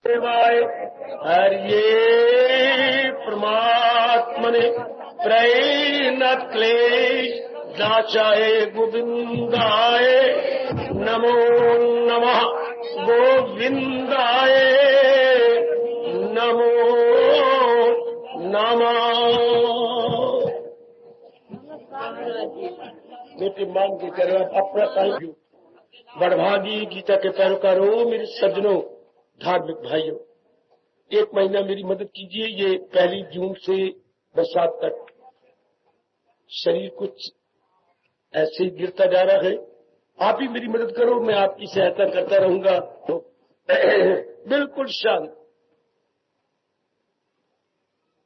देवाय हरिये परमात्मने प्रणत क्लेश दाचाय गोविंदाय नमो नमः गोविंदाय नमो नमः। बेटी मान की तरह अपना पैर बड़भागी गीता के पैरोकारों, मेरे सज्जनों, धार्मिक भाइयों, एक महीना मेरी मदद कीजिए। ये 1 जून से बरसात तक शरीर कुछ ऐसे ही गिरता जा रहा है। आप ही मेरी मदद करो, मैं आपकी सहायता करता रहूंगा। तो बिल्कुल शांत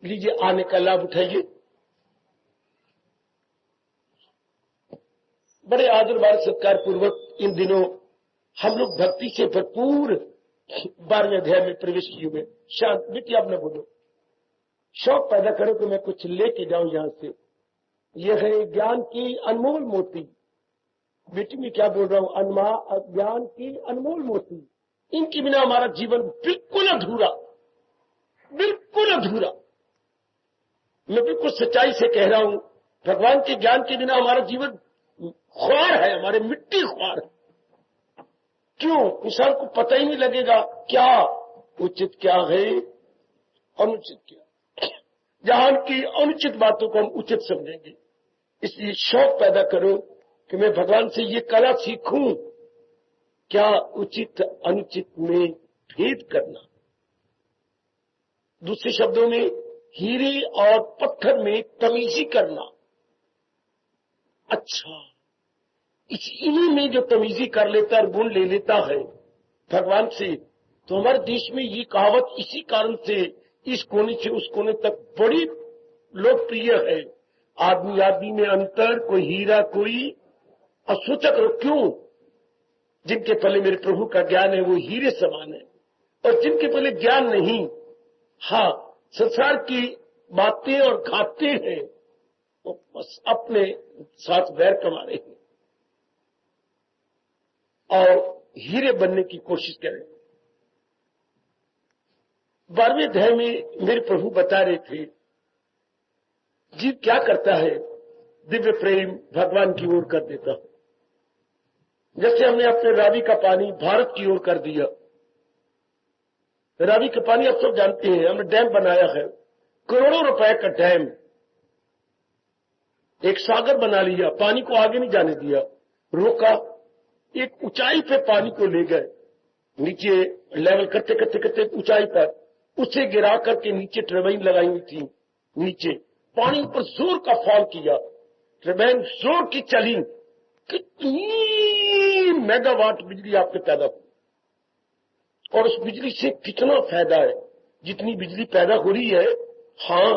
लीजिए, आने का लाभ उठाइए। बड़े आदर व सत्कार पूर्वक इन दिनों हम लोग भक्ति से भरपूर 12वें अध्याय में प्रवेश किए हुए। शांत बेटी, आप न बोलो, शौक पैदा करो कि मैं कुछ लेके जाऊं यहां से। यह है ज्ञान की अनमोल मोती। बेटी मैं क्या बोल रहा हूं, ज्ञान की अनमोल मोती, इनके बिना हमारा जीवन बिल्कुल अधूरा, बिल्कुल अधूरा। मैं बिल्कुल सच्चाई से कह रहा हूं, भगवान के ज्ञान के बिना हमारा जीवन ख्वार है, हमारे मिट्टी ख्वार है। क्यों? इंसान को पता ही नहीं लगेगा क्या उचित क्या है, अनुचित क्या। जहां की अनुचित बातों को हम उचित समझेंगे। इसलिए शौक पैदा करो कि मैं भगवान से ये कला सीखूं, क्या उचित अनुचित में भेद करना। दूसरे शब्दों में, हीरे और पत्थर में तमीजी करना। अच्छा, इन्हीं में जो तमीजी कर लेता है, गुण ले लेता है भगवान से, तो हमारे देश में ये कहावत इसी कारण से इस कोने से उस कोने तक बड़ी लोकप्रिय है। आदमी आदमी में अंतर, कोई हीरा कोई असोचक। क्यों? जिनके पहले मेरे प्रभु का ज्ञान है वो हीरे समान है, और जिनके पहले ज्ञान नहीं, हाँ, संसार की बातें और खाते हैं, वो बस अपने साथ वैर कमा रहे हैं और हीरे बनने की कोशिश करें। 12वें अध्याय में मेरे प्रभु बता रहे थे, जीव क्या करता है, दिव्य प्रेम भगवान की ओर कर देता है। जैसे हमने अपने रावी का पानी भारत की ओर कर दिया। रावी का पानी आप सब जानते हैं, हमने डैम बनाया है, करोड़ों रुपए का डैम, एक सागर बना लिया, पानी को आगे नहीं जाने दिया, रोका, एक ऊंचाई पे पानी को ले गए, नीचे लेवल करते करते करते ऊंचाई पर उसे गिरा करके नीचे टर्बाइन लगाई हुई थी। नीचे पानी पर जोर का फॉल किया, टर्बाइन जोर की चली, कितनी मेगावाट बिजली आपके पैदा हुई। और उस बिजली से कितना फायदा है, जितनी बिजली पैदा हो रही है, हाँ,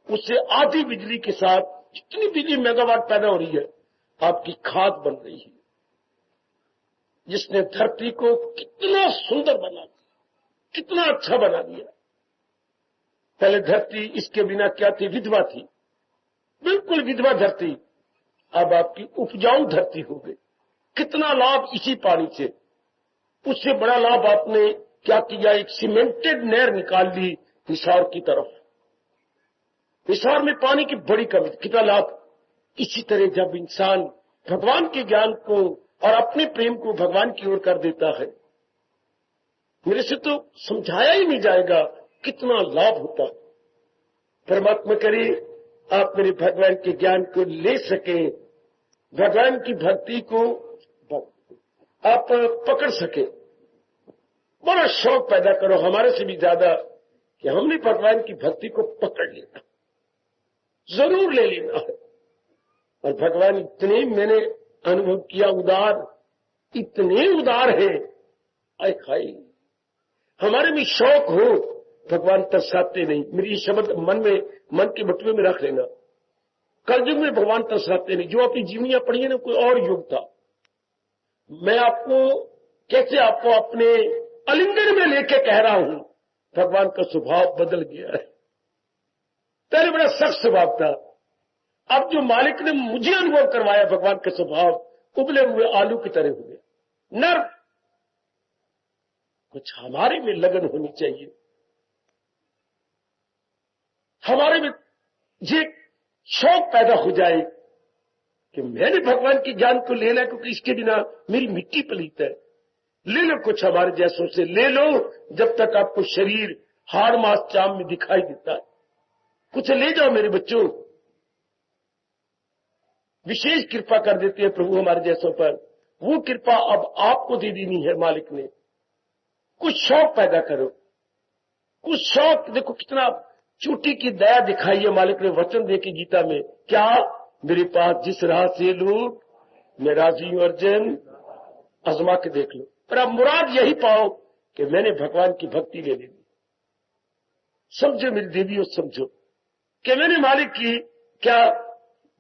उससे आधी बिजली के साथ जितनी बिजली मेगावाट पैदा हो रही है, आपकी खाद बन रही है, जिसने धरती को कितना सुंदर बना दिया, कितना अच्छा बना दिया। पहले धरती इसके बिना क्या थी, विधवा थी, बिल्कुल विधवा धरती, अब आपकी उपजाऊ धरती हो गई। कितना लाभ इसी पानी से। उससे बड़ा लाभ आपने क्या किया, एक सीमेंटेड नहर निकाल ली हिसार की तरफ। हिसार में पानी की बड़ी कमी, कितना लाभ। इसी तरह जब इंसान भगवान के ज्ञान को और अपने प्रेम को भगवान की ओर कर देता है, मेरे से तो समझाया ही नहीं जाएगा कितना लाभ होता है। परमात्मा करे आप मेरे भगवान के ज्ञान को ले सके, भगवान की भक्ति को आप पकड़ सके। बड़ा शौक पैदा करो हमारे से भी ज्यादा कि हमने भगवान की भक्ति को पकड़ लेना, जरूर ले लेना है। और भगवान इतने, मैंने अनुभव किया, उदार, इतने उदार है। आए खाई हमारे भी शौक हो, भगवान तरसाते नहीं। मेरी ये शब्द मन के बटुए में रख लेना। कलयुग में भगवान तरसाते नहीं। जो अपनी जीवनियां पढ़ी है ना, कोई और युग था। मैं आपको अपने आलिंगन में लेके कह रहा हूं, भगवान का स्वभाव बदल गया है। पहले बड़ा सख्त स्वभाव था, अब जो मालिक ने मुझे अनुभव करवाया भगवान का स्वभाव, उबले हुए आलू की तरह हुए, नर्म, कुछ हमारे में लगन होनी चाहिए, हमारे में ये शौक पैदा हो जाए कि मैंने भगवान के ज्ञान को लेना, क्योंकि इसके बिना मेरी मिट्टी पलीत है। ले लो कुछ हमारे जैसों से, ले लो जब तक आपको शरीर हाड़ मास चाम में दिखाई देता है। कुछ ले जाओ मेरे बच्चों। विशेष कृपा कर देते हैं प्रभु हमारे जैसों पर। वो कृपा अब आपको दे देनी है मालिक ने। कुछ शौक पैदा करो, कुछ शौक। देखो कितना चूटी की दया दिखाई है मालिक ने वचन दे के गीता में। क्या? मेरे पास जिस राह से लोग मैं राजी हूं अर्जुन, आजमा के देख लो। पर अब मुराद यही पाओ कि मैंने भगवान की भक्ति ले ली। समझो मेरी देवियों, समझो कि मैंने मालिक की क्या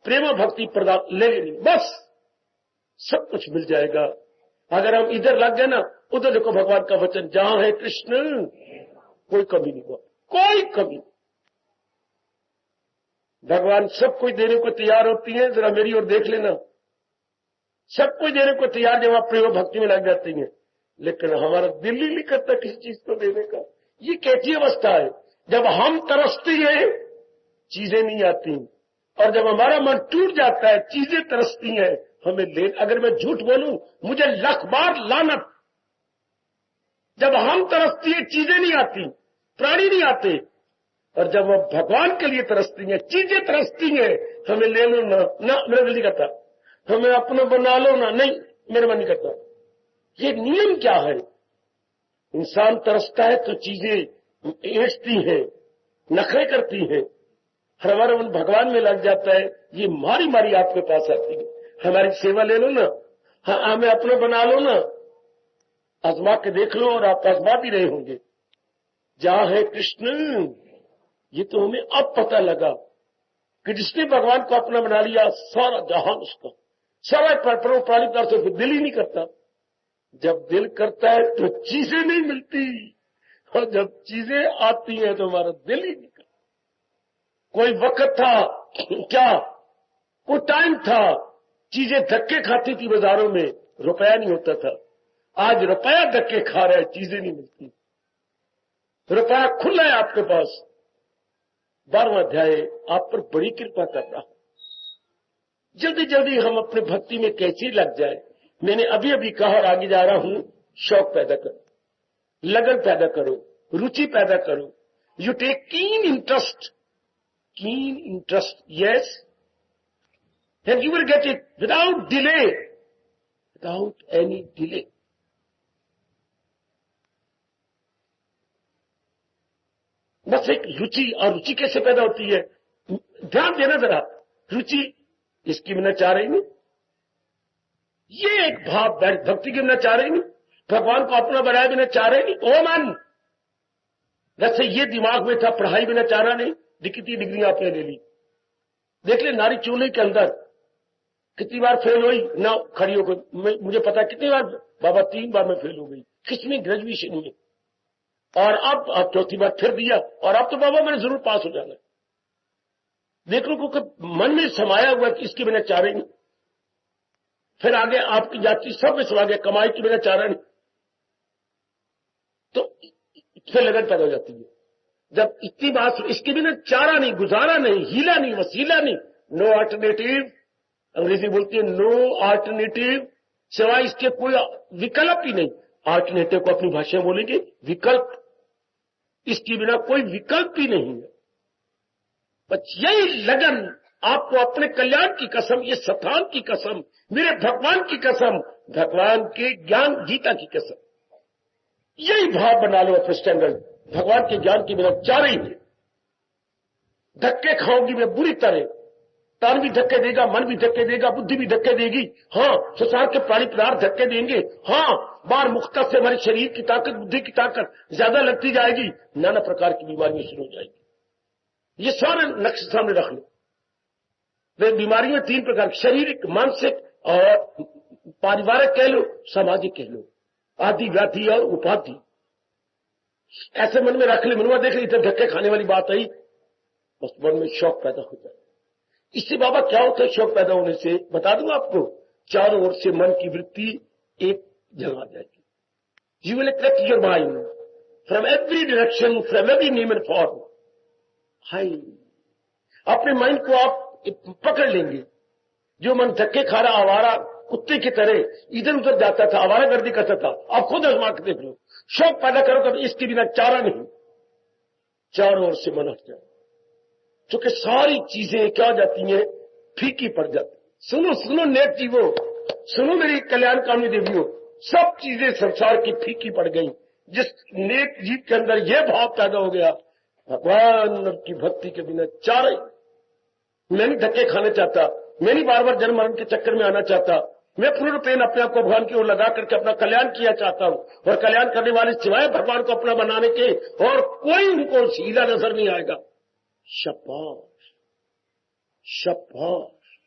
प्रेम भक्ति प्रदान ले लेनी, बस सब कुछ मिल जाएगा। अगर हम इधर लग गए ना, उधर देखो भगवान का वचन, जहां है कृष्ण कोई कमी नहीं हुआ, कोई कमी। भगवान सब कुछ देने को तैयार होती है। जरा मेरी ओर देख लेना, सब कुछ देने को तैयार जब आप प्रेम भक्ति में लग जाती हैं, लेकिन हमारा दिल ही नहीं करता किसी चीज को देने का। ये कैसी अवस्था है? जब हम तरसते हैं चीजें नहीं आती, और जब हमारा मन टूट जाता है चीजें तरसती हैं हमें ले। अगर मैं झूठ बोलूं मुझे लाख बार लानत। जब हम तरसती है चीजें नहीं आती, प्राणी नहीं आते, और जब वो भगवान के लिए तरसती हैं, चीजें तरसती हैं, हमें ले लो ना, मेरा दिल नहीं करता। हमें अपना बना लो ना, नहीं मेरा मन नहीं करता। ये नियम क्या है? इंसान तरसता है तो चीजें ऐंठती हैं, नखरे करती हैं, हमारा मन भगवान में लग जाता है, ये मारी मारी आपके पास आती है। हमारी सेवा ले लो ना, हाँ हमें अपना बना लो ना, आजमा के देख लो, और आप आजमा भी रहे होंगे। जहां है कृष्ण, ये तो हमें अब पता लगा कि जिसने भगवान को अपना बना लिया, सारा जहान उसका, सारा प्राणी पदार्थ से दिल ही नहीं करता। जब दिल करता है तो चीजें नहीं मिलती, और जब चीजें आती हैं तो हमारा दिल ही नहीं करता। कोई वक्त था क्या, कोई टाइम था, चीजें धक्के खाती थी बाजारों में, रुपया नहीं होता था। आज रुपया धक्के खा रहा है, चीजें नहीं मिलती। रुपया खुला है आपके पास। 12वां अध्याय आप पर बड़ी कृपा कर रहा हूं। जल्दी जल्दी हम अपने भक्ति में कैसे लग जाए। मैंने अभी अभी कहा और आगे जा रहा हूं, शौक पैदा करो, लगन पैदा करो, रुचि पैदा करो। You take keen interest, yes, and you will get it without delay, without any delay. बस एक रुचि, और रुचि कैसे पैदा होती है? ध्यान देना जरा, रुचि इसकी बिना चाह रही नहीं, ये एक भाव भक्ति के बिना चाह रही नहीं, भगवान को अपना बनाए बिना चाह रहे नहीं। ओ मन, जैसे ये दिमाग में था, पढ़ाई बिना चाह रहा नहीं, कितनी डिग्री आपने ले ली। देख ले नारी चूल्हे के अंदर कितनी बार फेल हुई ना, खड़ी होकर। मुझे पता कितनी बार बाबा, 3 बार मैं फेल हो गई, किसमें ग्रेजुएशन में, और अब चौथी बार फिर दिया, और अब तो बाबा मैंने जरूर पास हो जाना। देख लो क्योंकि मन में समाया हुआ कि इसके बिना चाह रही नहीं। फिर आगे आपकी जाति सब में समा गया, कमाई के बिना चाह रहा नहीं, तो फिर लगन पैदा हो जाती है। जब इतनी बात, इसके बिना चारा नहीं, गुजारा नहीं, हीला नहीं, वसीला नहीं, नो अल्टरनेटिव, अंग्रेजी बोलती है नो अल्टरनेटिव, सिवाय इसके कोई विकल्प ही नहीं। अल्टरनेटिव को अपनी भाषा में बोलेंगे विकल्प, इसके बिना कोई विकल्प ही नहीं है। बस यही लगन आपको अपने कल्याण की कसम, ये स्थान की कसम, मेरे भगवान की कसम, भगवान के ज्ञान गीता की कसम, यही भाव बना लो अपने स्टैंडर्ड। भगवान के ज्ञान के बिना चाह रही है। धक्के खाऊंगी मैं बुरी तरह, तन भी धक्के देगा, मन भी धक्के देगा, बुद्धि भी धक्के देगी। हाँ, संसार के प्राणी पदार्थ धक्के देंगे। हाँ, बार मुक्ता से हमारे शरीर की ताकत, बुद्धि की ताकत ज्यादा लगती जाएगी, नाना प्रकार की बीमारियां शुरू हो जाएगी। ये सारे नक्श सामने रख लो। वे बीमारियां 3 प्रकार, शारीरिक, मानसिक और पारिवारिक कह लो, सामाजिक कह लो, आदि, व्याधि और उपाधि। ऐसे मन में रख ले, मनुआ देख ले, इधर धक्के खाने वाली बात आई, बस मन में शौक पैदा हो जाए। इससे बाबा क्या होता है शौक पैदा होने से? बता दूं आपको, चारों ओर से मन की वृत्ति एक जगह आ जाएगी। You will attract your mind from every direction, from every name and form. हाय, अपने माइंड को आप पकड़ लेंगे। जो मन धक्के खा रहा आवारा कुत्ते की तरह इधर उधर जाता था, आवारागर्दी करता था, आप खुद आजमा के देख लो। शौक पैदा करो कभी, इसके बिना चारा नहीं। चारों ओर से मन हट जाए, क्योंकि सारी चीजें क्या जाती हैं, फीकी पड़ जाती। सुनो सुनो नेक जीवो, सुनो मेरी कल्याण कामनी देवियों, सब चीजें संसार की फीकी पड़ गई। जिस नेक जीव के अंदर यह भाव पैदा हो गया, भगवान की भक्ति के बिना चारा। मैं नहीं धक्के खाने चाहता, मैं नहीं बार बार जन्म मरण के चक्कर में आना चाहता। मैं पूर्णपेन अपने आप को भगवान की ओर लगा करके अपना कल्याण किया चाहता हूं, और कल्याण करने वाले सिवाय भगवान को अपना बनाने के और कोई उनको हीला नजर नहीं आएगा। शाबाश शाबाश।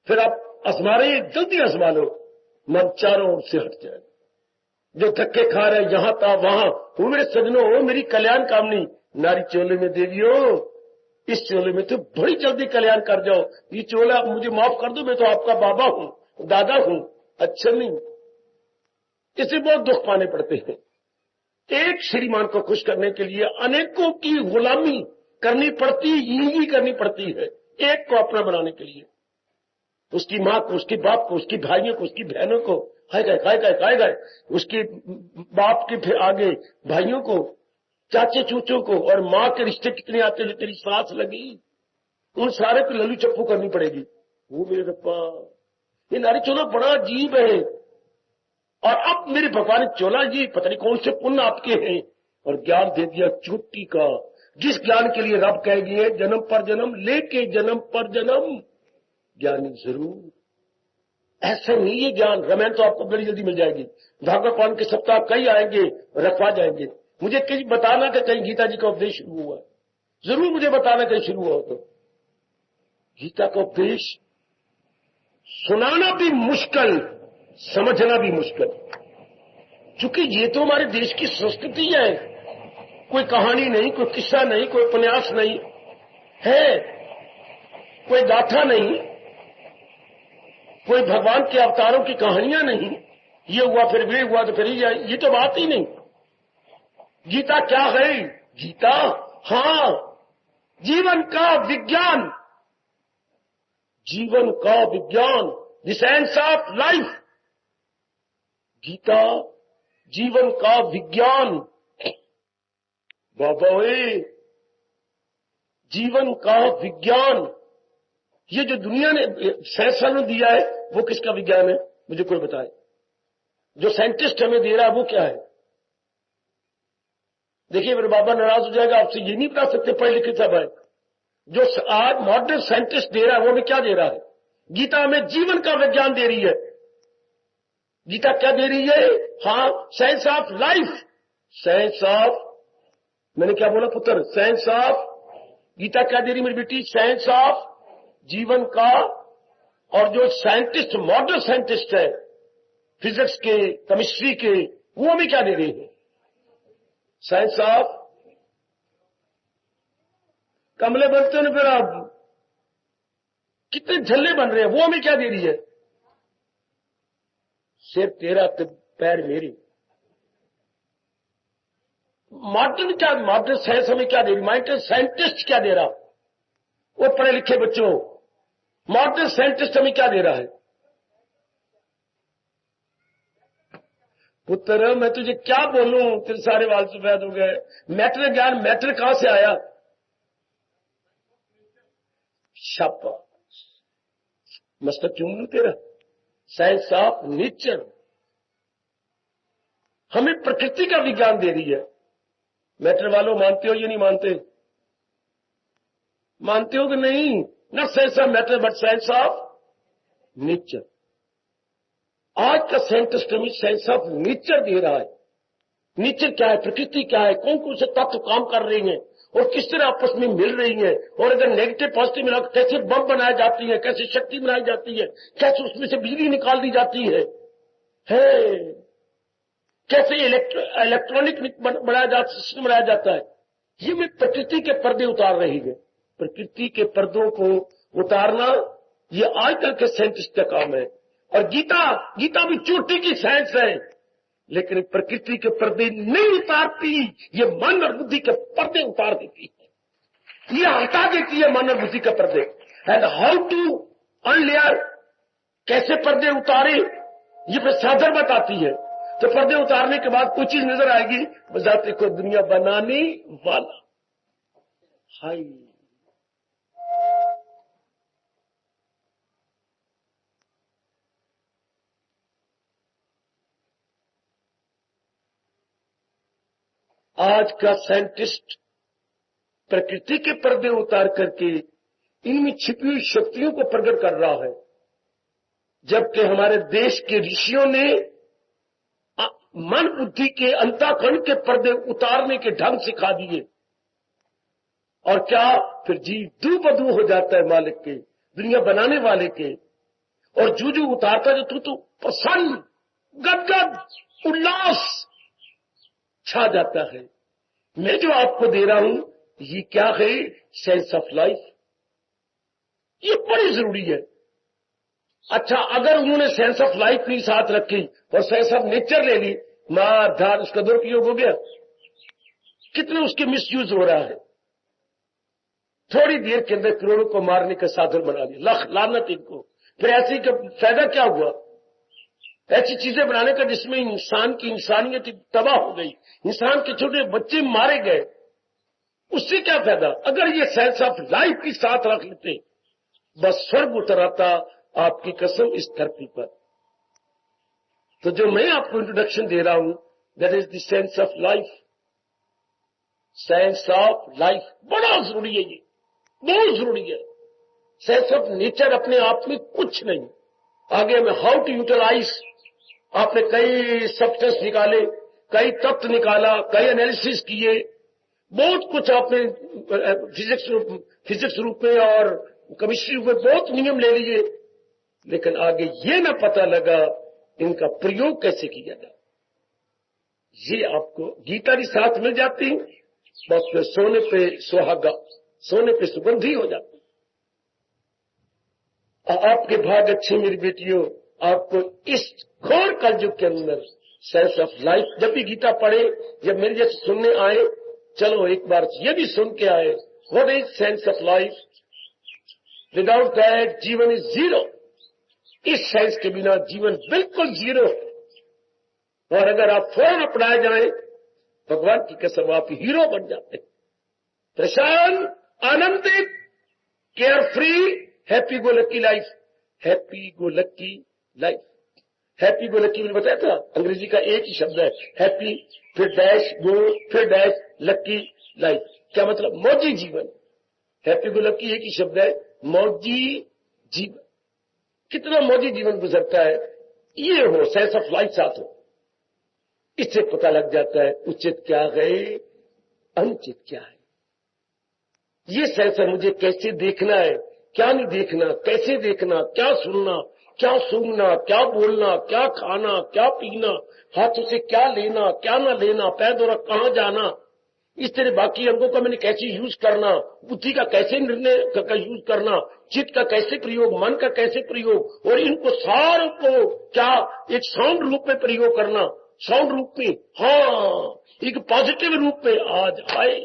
फिर आप आजमा रहे, जल्दी आजमा लो, मन चारों ओर से हट जाए। जो धक्के खा रहे यहां था वहां, वो मेरे सजनों, वो मेरी कल्याण कामनी नारी चोले में देवियों, इस चोले में तो बड़ी जल्दी कल्याण कर जाओ। ये चोला मुझे माफ कर दो, मैं तो आपका बाबा हूं, दादा हूं। अच्छा नहीं, इसे बहुत दुख पाने पड़ते हैं। एक श्रीमान को खुश करने के लिए अनेकों की गुलामी करनी पड़ती, यही करनी पड़ती है एक को अपना बनाने के लिए। उसकी मां को, उसके बाप को, उसकी भाइयों को, उसकी बहनों को, खाए गए, उसके बाप के फिर आगे भाइयों को, चाचे चूचों को, और मां के रिश्ते कितने आते जो तेरी सास लगी, उन सारे को लल्लू चप्पू करनी पड़ेगी। वो मेरे रब्बा, ये नारी चोला बड़ा अजीब है। और अब मेरे भगवान चोला जी पता नहीं कौन से पुण्य आपके हैं, और ज्ञान दे दिया चोटी का, जिस ज्ञान के लिए रब कह गए जन्म पर जन्म लेके जन्म पर जन्म ज्ञानी जरूर। ऐसा नहीं ये ज्ञान, रामायण तो आपको बड़ी जल्दी मिल जाएगी, भागवत पुराण के सप्ताह कई आएंगे, रखवा जाएंगे। मुझे कहीं बताना कि कहीं गीता जी का उपदेश शुरू हुआ, जरूर मुझे बताना कहीं शुरू हुआ तो। गीता का उपदेश सुनाना भी मुश्किल, समझना भी मुश्किल, क्योंकि ये तो हमारे देश की संस्कृति है। कोई कहानी नहीं, कोई किस्सा नहीं, कोई उपन्यास नहीं है, कोई गाथा नहीं, कोई भगवान के अवतारों की कहानियां नहीं। ये हुआ फिर वे हुआ तो फिर ये तो बात ही नहीं। गीता क्या है? गीता, हां, जीवन का विज्ञान, जीवन का विज्ञान, the science of life. Gita जीवन का विज्ञान। बाबा जीवन का विज्ञान, ये जो दुनिया ने साइंस ने दिया है वो किसका विज्ञान है? मुझे कोई बताए। जो साइंटिस्ट हमें दे रहा है वो क्या है? देखिए मेरे बाबा नाराज हो जाएगा आपसे, ये नहीं बता सकते पढ़े लिखे सब है। जो आज मॉडर्न साइंटिस्ट दे रहा है वो हमें क्या दे रहा है? गीता हमें जीवन का विज्ञान दे रही है। गीता क्या दे रही है? हाँ, science of life, science of, मैंने क्या बोला पुत्र? Science of. गीता क्या दे रही मेरी बेटी? साइंस ऑफ जीवन का। और जो साइंटिस्ट, मॉडर्न साइंटिस्ट है फिजिक्स के, केमिस्ट्री के, वो हमें क्या दे रही है? Science of. कमले बनते हैं फिर आप, कितने झल्ले बन रहे हैं, वो हमें क्या दे रही है? सिर तेरा तो पैर मेरी। मॉडर्न क्या, मॉडर्न साइंस हमें क्या दे रही? मॉडर्न साइंटिस्ट क्या दे रहा? वो पढ़े लिखे बच्चों, मॉडर्न साइंटिस्ट हमें क्या दे रहा है? पुत्र मैं तुझे क्या बोलूं, तेरे सारे वाल सफेद हो गए। मैटर ज्ञान, मैटर कहां से आया? शाबाश, मस्तक चूम लू तेरा। साइंस ऑफ नेचर हमें प्रकृति का विज्ञान दे रही है। मैटर वालों मानते हो या नहीं मानते? मानते हो कि नहीं? Not science of matter but science of nature. आज का साइंटिस्ट हमें साइंस ऑफ नेचर दे रहा है। नेचर क्या है, प्रकृति क्या है, कौन कौन से तत्व काम कर रही हैं और किस तरह आपस में मिल रही हैं, और अगर नेगेटिव पॉजिटिव मिला कैसे बम बनाई जाती है, कैसे शक्ति बनाई जाती है, कैसे उसमें से बिजली निकाल दी जाती है कैसे इलेक्ट्रॉनिक बनाया जाता, सिस्टम बनाया जाता है। ये मैं प्रकृति के पर्दे उतार रही है। प्रकृति के पर्दों को उतारना ये आजकल के साइंटिस्ट का काम है। और गीता भी चोटी की साइंस है। लेकिन प्रकृति के पर्दे नहीं उतारती, ये मन और बुद्धि के पर्दे उतार देती है, ये हटा देती है मन और बुद्धि के पर्दे। एंड हाउ टू अनलेयर, कैसे पर्दे उतारे, ये फिर साधन बताती है। तो पर्दे उतारने के बाद कोई चीज नजर आएगी, बजाते को दुनिया बनाने वाला। हाय, आज का साइंटिस्ट प्रकृति के पर्दे उतार करके इनमें छिपी हुई शक्तियों को प्रकट कर रहा है, जबकि हमारे देश के ऋषियों ने मन बुद्धि के अंतःकरण के पर्दे उतारने के ढंग सिखा दिए। और क्या फिर जीव दू बदू हो जाता है मालिक के, दुनिया बनाने वाले के, और जू उतारता जो तू प्रसन्न, गदगद, उल्लास छा जाता है। मैं जो आपको दे रहा हूं ये क्या है? Sense of life. ये बड़ी जरूरी है। अच्छा, अगर उन्होंने सेंस ऑफ लाइफ नहीं साथ रखी और सेंस ऑफ नेचर ले ली, मार धार, उसका दुरुपयोग हो गया। कितने उसके मिसयूज हो रहा है। थोड़ी देर के अंदर करोड़ों को मारने का साधन बना दिया, लख लानत इनको। फिर ऐसे का फायदा क्या हुआ? ऐसी चीजें बनाने का जिसमें इंसान की इंसानियत तबाह हो गई, इंसान के छोटे बच्चे मारे गए, उससे क्या फायदा? अगर ये सेंस ऑफ लाइफ के साथ रख लेते, बस स्वर्ग उतराता आपकी कसम इस धरती पर। तो जो मैं आपको इंट्रोडक्शन दे रहा हूं, that is the sense of life. Sense of life बड़ा जरूरी है, ये बहुत जरूरी है। सेंस ऑफ नेचर अपने आप में कुछ नहीं। आगे में हाउ टू यूटिलाइज, आपने कई सब्सटेंस निकाले, कई तत्व निकाला, कई एनालिसिस किए, बहुत कुछ आपने फिजिक्स रूप में और केमिस्ट्री रूप में बहुत नियम ले लिए, लेकिन आगे ये ना पता लगा इनका प्रयोग कैसे किया जाए। ये आपको गीता की साथ मिल जाती, बस फिर सोने पे सुहागा, सोने पे सुगंधी हो जाती। आपके भाग अच्छे मेरी बेटियों, आपको इस घोर कलयुग के अंदर सेंस ऑफ लाइफ, जब भी गीता पढ़े, जब मेरे जैसे सुनने आए, चलो एक बार ये भी सुन के आए, what is sense of life. Without that जीवन इज जीरो। इस सेंस के बिना जीवन बिल्कुल जीरो है। और अगर आप फौरन अपनाए जाए, भगवान की कसम आप हीरो बन जाते हैं। प्रशांत, आनंदित, केयर फ्री, हैप्पी गो लक्की लाइफ। हैप्पी गो लक्की लाइफ। हैप्पी गो लक्की मैंने बताया था, अंग्रेजी का एक ही शब्द है हैप्पी, फिर डैश गो, फिर डैश लक्की लाइफ। क्या मतलब? मौजी जीवन। हैप्पी गो लक्की एक ही शब्द है, मौजी जीवन। कितना मौजी जीवन गुजरता है, ये हो सेंस ऑफ लाइफ साथ हो, इससे पता लग जाता है उचित क्या है, अनुचित क्या है। ये सेंस है, मुझे कैसे देखना है, क्या नहीं देखना, कैसे देखना, क्या सुनना, क्या सूंघना, क्या बोलना, क्या खाना, क्या पीना, हाथों से क्या लेना, क्या ना लेना, पैर द्वारा कहां जाना, इस तरह बाकी अंगों का मैंने कैसे यूज करना, बुद्धि का कैसे निर्णय का यूज करना, चित्त का कैसे प्रयोग, मन का कैसे प्रयोग, और इनको सारों को क्या एक साउंड रूप में प्रयोग करना, साउंड रूप में, हाँ, एक पॉजिटिव रूप में आज आए।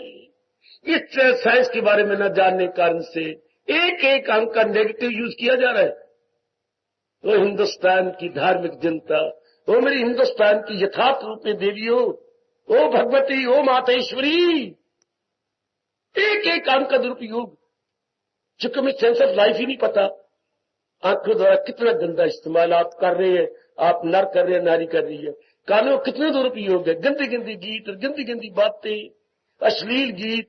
इस साइंस के बारे में न जानने के कारण से एक एक अंक का नेगेटिव यूज किया जा रहा है। वो हिंदुस्तान की धार्मिक जनता, वो मेरी हिंदुस्तान की यथार्थ रूप में देवियों, ओ भगवती, ओ मातेश्वरी, एक एक अंक का दुरुपयोग। चूंकि हमें सेंस ऑफ लाइफ ही नहीं पता, आंखों द्वारा कितना गंदा इस्तेमाल आप कर रहे हैं, आप नर कर रहे हैं, नारी कर रही है, कानों कितने दुरुपयोग है, गंदी गंदी गीत और गंदी गंदी बातें, अश्लील गीत,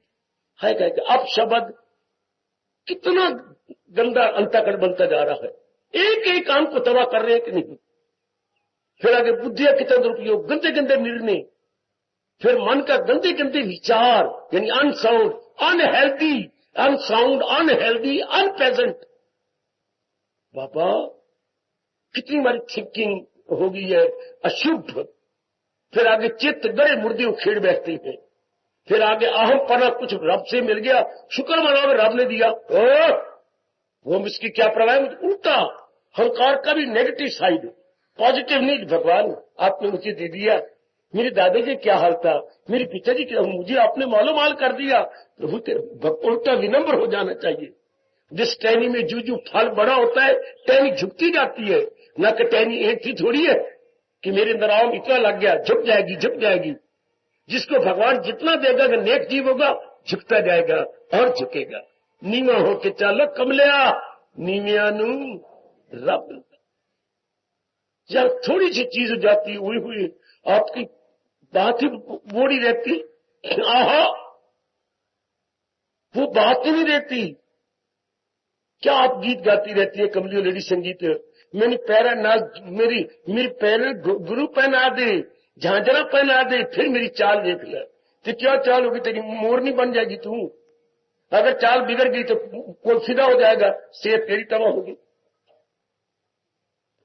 है क्या अब शब्द, कितना गंदा अंतःकरण बनता जा रहा है। एक एक काम को तबाह कर रहे हैं कि नहीं। फिर आगे बुद्धि का कितना दुरुपयोग, गंदे गंदे निर्णय, फिर मन का गंदे गंदे विचार, यानी unsound, unhealthy, unsound, unhealthy, unpleasant. बाबा कितनी हमारी थिंकिंग हो गई है अशुभ। फिर आगे चित्त गड़े मुर्दे उखेड़ बैठते हैं। फिर आगे अहम पना कुछ रब से मिल गया, शुक्र मनाओ रब ने दिया, वो इसकी क्या प्रभाव है। उल्टा हंकार का भी नेगेटिव साइड, पॉजिटिव नहीं, भगवान आपने मुझे दे दिया, मेरे दादाजी क्या हाल था, मेरे पिताजी क्या, मुझे आपने मालूमाल कर दिया। प्रभु उल्टा विनम्र हो जाना चाहिए। जिस टहनी में जो फल बड़ा होता है, टहनी झुकती जाती है, न कि टहनी एक ही थोड़ी है कि मेरे अंदर आम इतना लग गया, झुक जाएगी झुक जाएगी। जिसको भगवान जितना देगा, अगर नेक जीव होगा, झुकता जाएगा और झुकेगा। नीवा होके चालो कमलिया, नीविया नू रब। जब थोड़ी सी चीज हो जाती हुई हुई आपकी बात ही बोड़ी रहती, आहा वो बात ही नहीं रहती। क्या आप गीत गाती रहती है कमलियो लेडी संगीत, मैंने पैरा ना मेरी पैर गुरु पहना दे, झांझरा पहना दे, फिर मेरी चाल देख ले। तो क्या चाल होगी तेरी, मोरनी बन जाएगी तू। अगर चाल बिगड़ गई तो कोई फिदा हो जाएगा, सेहत तेरी तबाह होगी।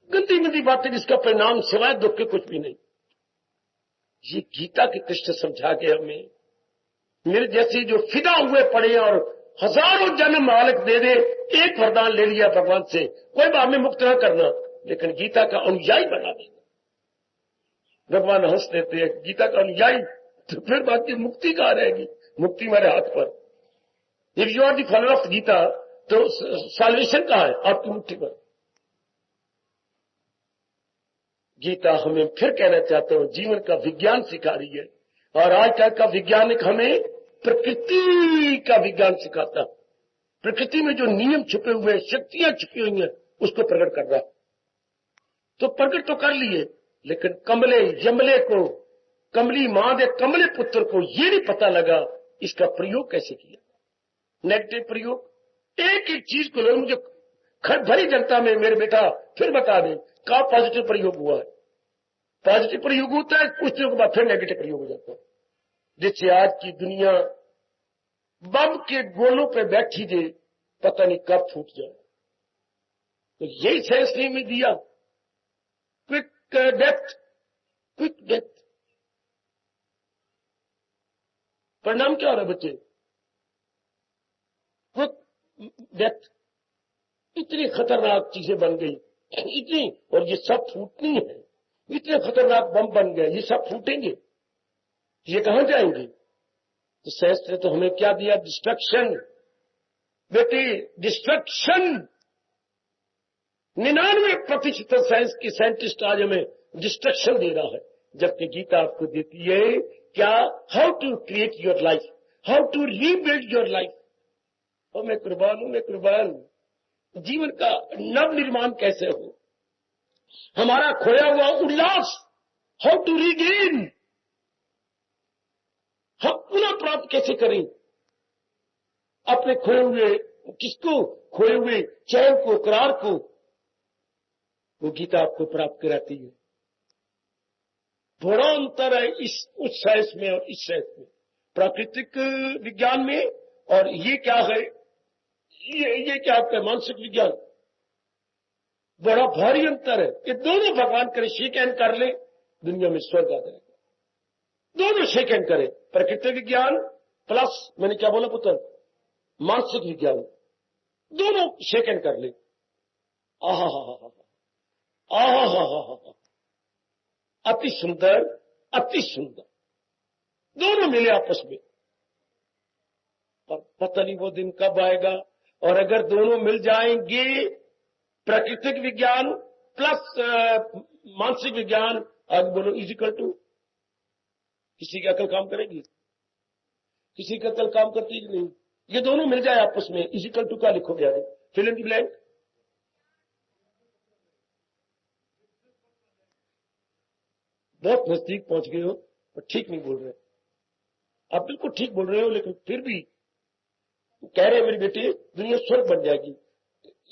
गंदी गंदी बातें जिसका परिणाम सिवाय दुख के कुछ भी नहीं। ये गीता की कृष्ण समझा के हमें, मेरे जैसे जो फिदा हुए पड़े और हजारों जन्म मालिक दे दे, एक वरदान ले लिया भगवान से, कोई बात में मुक्त न करना, लेकिन गीता का अनुयायी बना देना। भगवान हंस देते हैं, गीता का अनुयायी, तो फिर बाकी मुक्ति कहां रहेगी? मुक्ति हमारे हाथ पर। If you are the follower of Gita, तो सॉल्यूशन कहां है? आपकी मुट्ठी पर। गीता हमें फिर कहना चाहता हूं, जीवन का विज्ञान सिखा रही है। और आजकल का वैज्ञानिक हमें प्रकृति का विज्ञान सिखाता। प्रकृति में जो नियम छुपे हुए, शक्तियां छुपी हुई हैं, उसको प्रकट कर रहा। तो प्रकट तो कर लिए, लेकिन कमले यमले को, कमली मां दे कमले पुत्र को ये नहीं पता लगा इसका प्रयोग कैसे किया। नेगेटिव प्रयोग। एक एक चीज को लोग मुझे भरी जनता में मेरे बेटा फिर बता दें का पॉजिटिव प्रयोग हुआ है। पॉजिटिव प्रयोग होता है, कुछ दिनों के बाद फिर नेगेटिव प्रयोग हो जाता है, जिससे आज की दुनिया बम के गोलों पे बैठी दे, पता नहीं कब फूट जाए। तो यही सेंस नहीं में दिया, क्विक डेथ, क्विक डेथ। परिणाम क्या हो रहा है बच्चे? Quick death. इतनी खतरनाक चीजें बन गई, इतनी, और ये सब फूटनी है। इतने खतरनाक बम बन गए, ये सब फूटेंगे, ये कहां जाएंगे? तो साइंस ने तो हमें क्या दिया? डिस्ट्रक्शन। बेटी डिस्ट्रक्शन। 99% साइंस की साइंटिस्ट आज हमें डिस्ट्रक्शन दे रहा है, जबकि गीता आपको देती है क्या? How to create your life, how to rebuild your life. और मैं कुर्बान हूं, मैं कुर्बान। जीवन का नव निर्माण कैसे हो, हमारा खोया हुआ उल्लास हाउ टू रीगेन, हम पुनः प्राप्त कैसे करें अपने खोए हुए, किसको? खोए हुए चैन को, करार को। वो गीता आपको प्राप्त कराती है। बड़ा अंतर है उस साइंस में और इस साइंस में, प्राकृतिक विज्ञान में। और ये क्या है? ये क्या आपका मानसिक विज्ञान। बड़ा भारी अंतर है। ये दोनों भगवान करे शेक हैंड कर ले, दुनिया में स्वर्ग आ जाएगा। दोनों शेक हैंड करें, प्राकृतिक विज्ञान प्लस, मैंने क्या बोला पुत्र, मानसिक विज्ञान, दोनों शेक हैंड कर ले। आहा हा हा हा, आहा हा हा हा, अति सुंदर, अति सुंदर, दोनों मिले आपस में। और पता नहीं वो दिन कब आएगा। और अगर दोनों मिल जाएंगे, प्राकृतिक विज्ञान प्लस मानसिक विज्ञान, आज बोलो इजिकल टू, किसी की अकल काम करेगी? किसी की अकल काम करती कि नहीं? ये दोनों मिल जाए आपस में, इजिकल टू का लिखोगे आगे, फिल इन द ब्लैंक। बहुत नजदीक पहुंच गए हो, पर ठीक नहीं बोल रहे। आप बिल्कुल ठीक बोल रहे हो, लेकिन फिर भी कह रहे हैं मेरी बेटी दुनिया स्वर्ग बन जाएगी।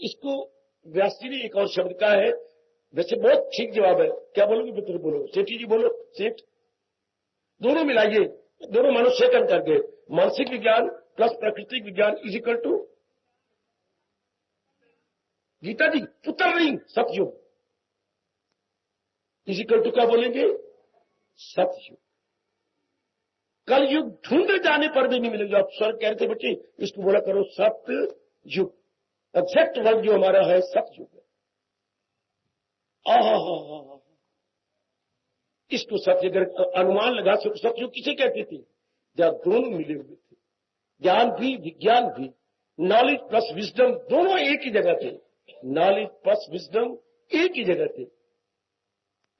इसको व्यास जी ने एक और शब्द कहा है, वैसे बहुत ठीक जवाब है। क्या बोलोगे पुत्र? बोलो सेठी जी, बोलो सेठ। दोनों मिलाइए, दोनों मनुष्य कम कर गए, मानसिक विज्ञान प्लस प्राकृतिक विज्ञान इजिकल टू गीता जी पुत्र नहीं सतयुग, इजिकल टू क्या बोलेंगे? सतयुग। कल युग ढूंढे जाने पर भी नहीं मिलेगा। आप स्वर्ग कह रहे थे बच्चे, इसको बोला करो सतयुग। एग्जैक्ट वर्ड जो हमारा है सतयुग है। आहा, इसको सत्य अगर अनुमान लगा सको, सत्य किसे कहते थे? जहां दोनों मिले हुए थे, ज्ञान भी विज्ञान भी, नॉलेज प्लस विजडम दोनों एक ही जगह थे, नॉलेज प्लस विजडम एक ही जगह थे।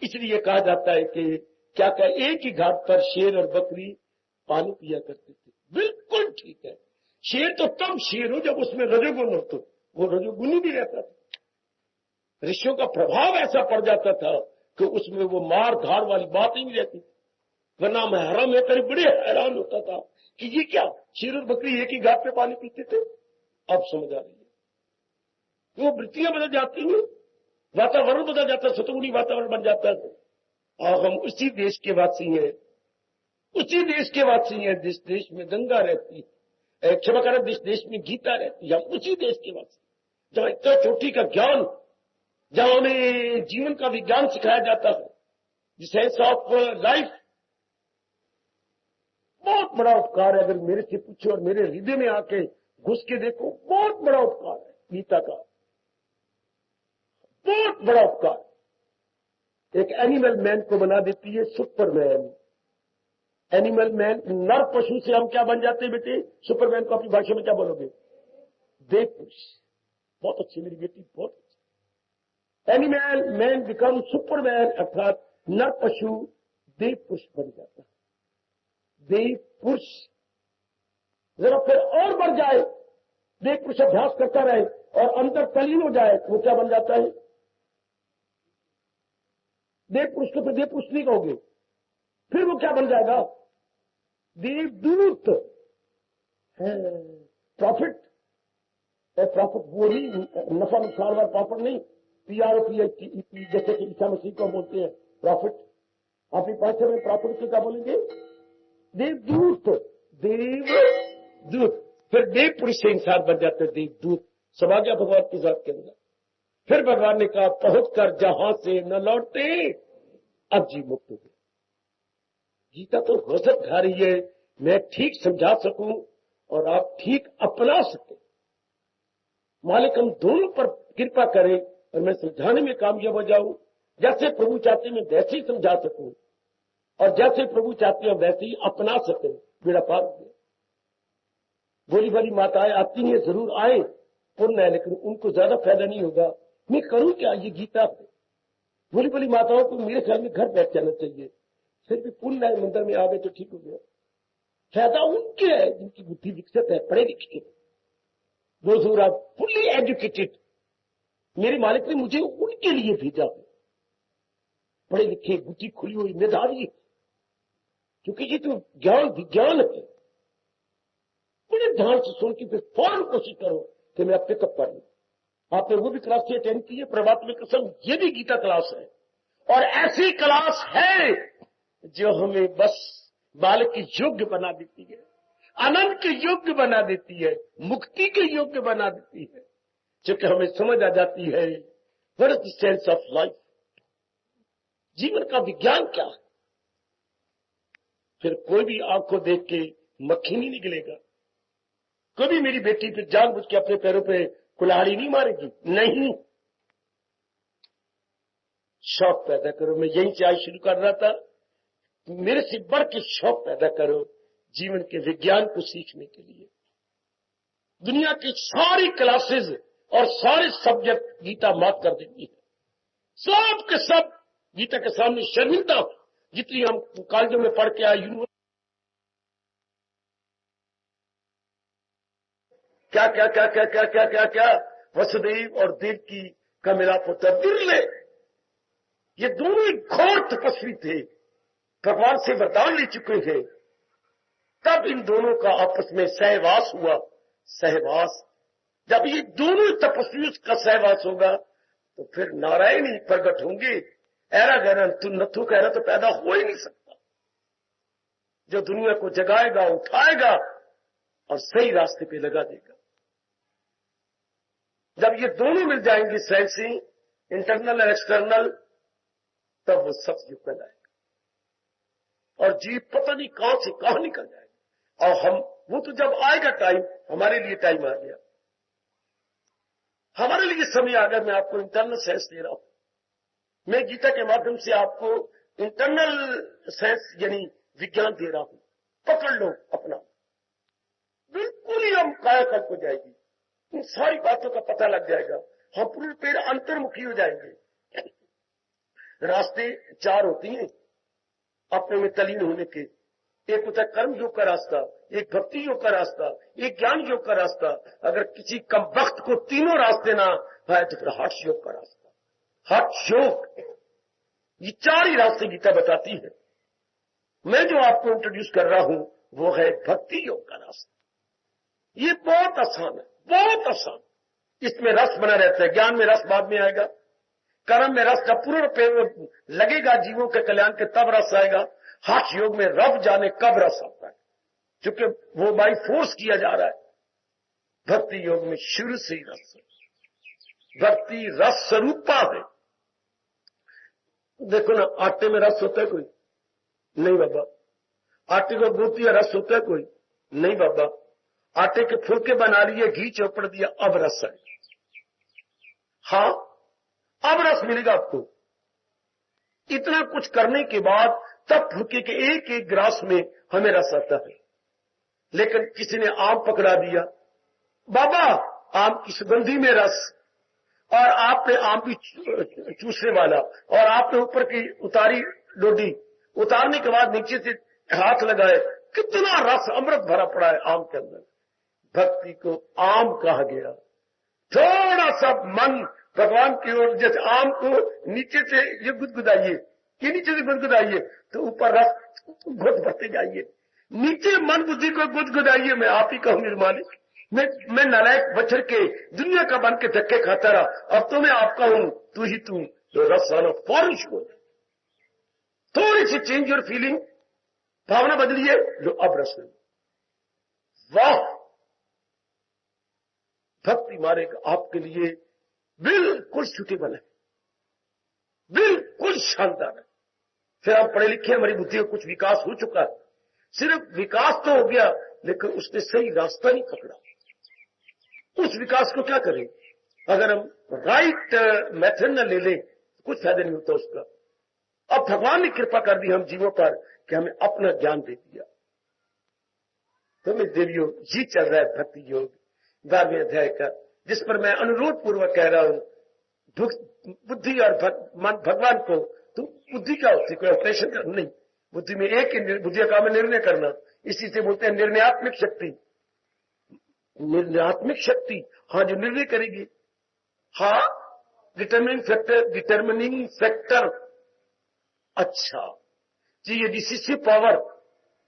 इसलिए कहा जाता है कि क्या एक ही घाट पर शेर और बकरी पानी पिया करते थे। बिल्कुल ठीक है, शेर तो तब शेर हो जब उसमें रजोगुण हो, तो वो रजोगुणी भी रहता था। ऋषियों का प्रभाव ऐसा पड़ जाता था कि उसमें वो मार धाड़ वाली बात ही नहीं रहती, वरना मैं हैरान में करीब बड़े हैरान होता था कि ये क्या, शेर और बकरी एक ही घाट पे पानी पीते थे। अब समझ आ रही है, वो वृत्तियां बदल जाती हैं, वातावरण बदल जाता है, सतगुणी वातावरण बन जाता है। और हम उसी देश के वासी हैं, उसी देश के वासी हैं जिस देश में गंगा रहती है, क्षमा करें, जिस देश में गीता रहती है। हम उसी देश के वासी, जहां इतना चोटी का ज्ञान, जहां हमें जीवन का विज्ञान सिखाया जाता है, द सेंस ऑफ लाइफ। बहुत बड़ा उपकार है, अगर मेरे से पूछो और मेरे हृदय में आके घुस के देखो, बहुत बड़ा उपकार है गीता का, बहुत बड़ा उपकार। एक एनिमल मैन को बना देती है सुपरमैन। एनिमल मैन, नर पशु से हम क्या बन जाते हैं बेटे? सुपरमैन को अपनी भाषा में क्या बोलोगे? देव पुरुष। बहुत अच्छी मेरी बेटी, बहुत अच्छी। एनिमल मैन बिकम सुपरमैन, अर्थात नर पशु देव पुरुष बन जाता है। देव पुरुष जरा फिर और बढ़ जाए, देव पुरुष अभ्यास करता रहे और अंतर तलीन हो जाए, तो वो क्या बन जाता है? देव पुरुष को फिर देव पुरुष नहीं कहोगे, फिर वो क्या बन जाएगा? देवदूत है। प्रॉफिट, प्रॉफिट वो नहीं, नफा नुकसान वाला प्रॉफिट नहीं, PROFIT, जैसे कि ईसा मसीह को बोलते हैं प्रॉफिट। अपनी भाषा में प्रॉफिट को क्या बोलेंगे? देवदूत, देवदूत। फिर देव पुरुष से इंसान बन जाते हैं देवदूत, समा गया भगवान की जात के अंदर। फिर भगवान ने कहा, पहुंच कर जहां से न लौटे, अब जी मुक्त हो गए। गीता तो गजब ढा रही है, मैं ठीक समझा सकूं और आप ठीक अपना सकें। मालिक हम दोनों पर कृपा करे और मैं समझाने में कामयाब हो जाऊं। जैसे प्रभु चाहते मैं वैसे ही समझा सकूं और जैसे प्रभु चाहते हैं वैसे ही अपना सकें। बेड़ा पार हो गया। भोली भाली माताएं आती हैं, जरूर आए, पुण्य है, लेकिन उनको ज्यादा फायदा नहीं होगा। मैं करूं क्या? ये गीता है। भोली भाली माताओं को मेरे ख्याल में घर बैठ जाना चाहिए, फिर भी पुण्य है, मंदिर में आ गए तो ठीक हो गया। फायदा उनके है जिनकी बुद्धि विकसित है, पढ़े लिखे, those who are fully educated. मेरे मालिक ने मुझे उनके लिए भेजा है, पढ़े लिखे, बुद्धि खुली हुई, मेधावी, क्योंकि ये तो ज्ञान विज्ञान है। बड़े ध्यान से सुन के फिर फौरन कोशिश करो कि मैं अब पिकअप कर लूं। आपने वो भी क्लास से अटेंड की है, प्रभात में कसम, ये भी गीता क्लास है, और ऐसी क्लास है जो हमें बस बालक के योग्य बना देती है, आनंद के योग्य बना देती है, मुक्ति के योग्य बना देती है, क्योंकि हमें समझ आ जाती है what is the sense of life, जीवन का विज्ञान क्या है। फिर कोई भी आंख को देख के मक्खी नहीं निकलेगा। कभी मेरी बेटी फिर जानबूझ के अपने पैरों पे कुल्हाड़ी नहीं मारेगी, नहीं। शौक पैदा करो। मैं यहीं से आज शुरू कर रहा था, मेरे से बढ़ के शौक पैदा करो जीवन के विज्ञान को सीखने के लिए। दुनिया की सारी क्लासेस और सारे सब्जेक्ट गीता मात कर देती है। सब के सब गीता के सामने शर्मिंदा, जितनी हम कॉलेजों में पढ़ के आए, यूनिवर्सिटी, क्या क्या क्या क्या क्या क्या क्या क्या वसुदेव और देवकी का मिलाप होता है। बिरले, ये दोनों ही घोर तपस्वी थे, भगवान से वरदान ले चुके थे। तब इन दोनों का आपस में सहवास हुआ। सहवास, जब ये दोनों तपस्वियों का सहवास होगा तो फिर नारायण ही प्रकट होंगे। ऐरा गहरा तू नथु कहना तो पैदा हो ही नहीं सकता, जो दुनिया को जगाएगा, उठाएगा और सही रास्ते पे लगा देगा। जब ये दोनों मिल जाएंगे, सेंसिंग, इंटरनल और एक्सटर्नल, तब वो सतयुग कहलाएगा और जीव पता नहीं कहां से कहां निकल जाएगा। और हम, वो तो जब आएगा टाइम, हमारे लिए टाइम आ गया, हमारे लिए समय आ गया। मैं आपको इंटरनल सेंस दे रहा हूं, मैं गीता के माध्यम से आपको इंटरनल सेंस यानी विज्ञान दे रहा हूं, पकड़ लो अपना, बिल्कुल ही हम कायाकल्प हो जाएगी, इन सारी बातों का पता लग जाएगा, हम पूरी पेड़ अंतर्मुखी हो जाएंगे। रास्ते 4 होती हैं अपने में तलीन होने के, एक होता है कर्म योग का रास्ता, एक भक्ति योग का रास्ता, एक ज्ञान योग का रास्ता। अगर किसी कम वक्त को तीनों रास्ते ना है तो फिर हठ योग का रास्ता, हठ योग, ये 4 ही रास्ते गीता बताती है। मैं जो आपको इंट्रोड्यूस कर रहा हूं वो है भक्ति योग का रास्ता। ये बहुत आसान है, बहुत आसान, इसमें रस बना रहता है, ज्ञान में रस बाद में आएगा, कर्म में रस जब पूर्ण रूप लगेगा जीवों के कल्याण के तब रस आएगा, हठ योग में रब जाने कब रस आता है, क्योंकि वो बाई फोर्स किया जा रहा है। भक्ति योग में शुरू से ही रस है, भक्ति रस स्वरूपा है। देखो ना, आटे में रस होता है कोई? नहीं बाबा। आटे को गूंथ दिया, रस होता है कोई? नहीं बाबा। आटे के फुलके बना लिए, घी चौपड़ दिया, अब रस है। हाँ, अब रस मिलेगा आपको। इतना कुछ करने के बाद तब फुलके के एक एक ग्रास में हमें रस आता है। लेकिन किसी ने आम पकड़ा दिया, बाबा आम की सुगंधी में रस, और आपने आम की चूसने वाला, और आपने ऊपर की उतारी डोडी, उतारने के बाद नीचे से हाथ लगाए, कितना रस अमृत भरा पड़ा है आम के अंदर। भक्ति को आम कहा गया। थोड़ा सा मन भगवान की ओर, जैसे आम को नीचे से ये गुदगुदाइए, ये नीचे से गुदगुदाइए तो ऊपर रस घुट भरते जाइए, नीचे मन बुद्धि को गुदगुदाइए। मैं आप ही कहूंगी मालिक, मैं नालायक बछड़ के दुनिया का बन के धक्के खाता रहा, अब तो मैं आपका हूं, तू ही तू, तो रस आना फौरन शुरू हो। थोड़ी सी चेंज योर फीलिंग, भावना बदलिए, जो अब रस में। वाह, भक्ति मार्ग आपके लिए बिल्कुल सूटेबल है, बिल्कुल शानदार है। फिर हम पढ़े लिखे, हमारी बुद्धि का कुछ विकास हो चुका है, सिर्फ विकास तो हो गया लेकिन उसने सही रास्ता नहीं पकड़ा। उस विकास को क्या करें? अगर हम राइट मेथड न ले लें तो कुछ फायदा नहीं होता उसका। अब भगवान ने कृपा कर दी हम जीवों पर कि हमें अपना ज्ञान दे दिया। तो मेरे देवियों, ये चल रहा है भक्ति योग 12वें अध्याय का, जिस पर मैं अनुरोध पूर्वक कह रहा हूं, बुद्धि और मन भगवान को, तो बुद्धि क्या होती है? कोई ऑपरेशन कर नहीं, बुद्धि में एक ही बुद्धि का काम है निर्णय करना, इसी से बोलते हैं निर्णयात्मक शक्ति। निर्णयात्मक शक्ति, हाँ, जो निर्णय करेगी। हाँ, डिटर्मिनिंग फैक्टर, अच्छा जी, ये डिसिसिव पावर,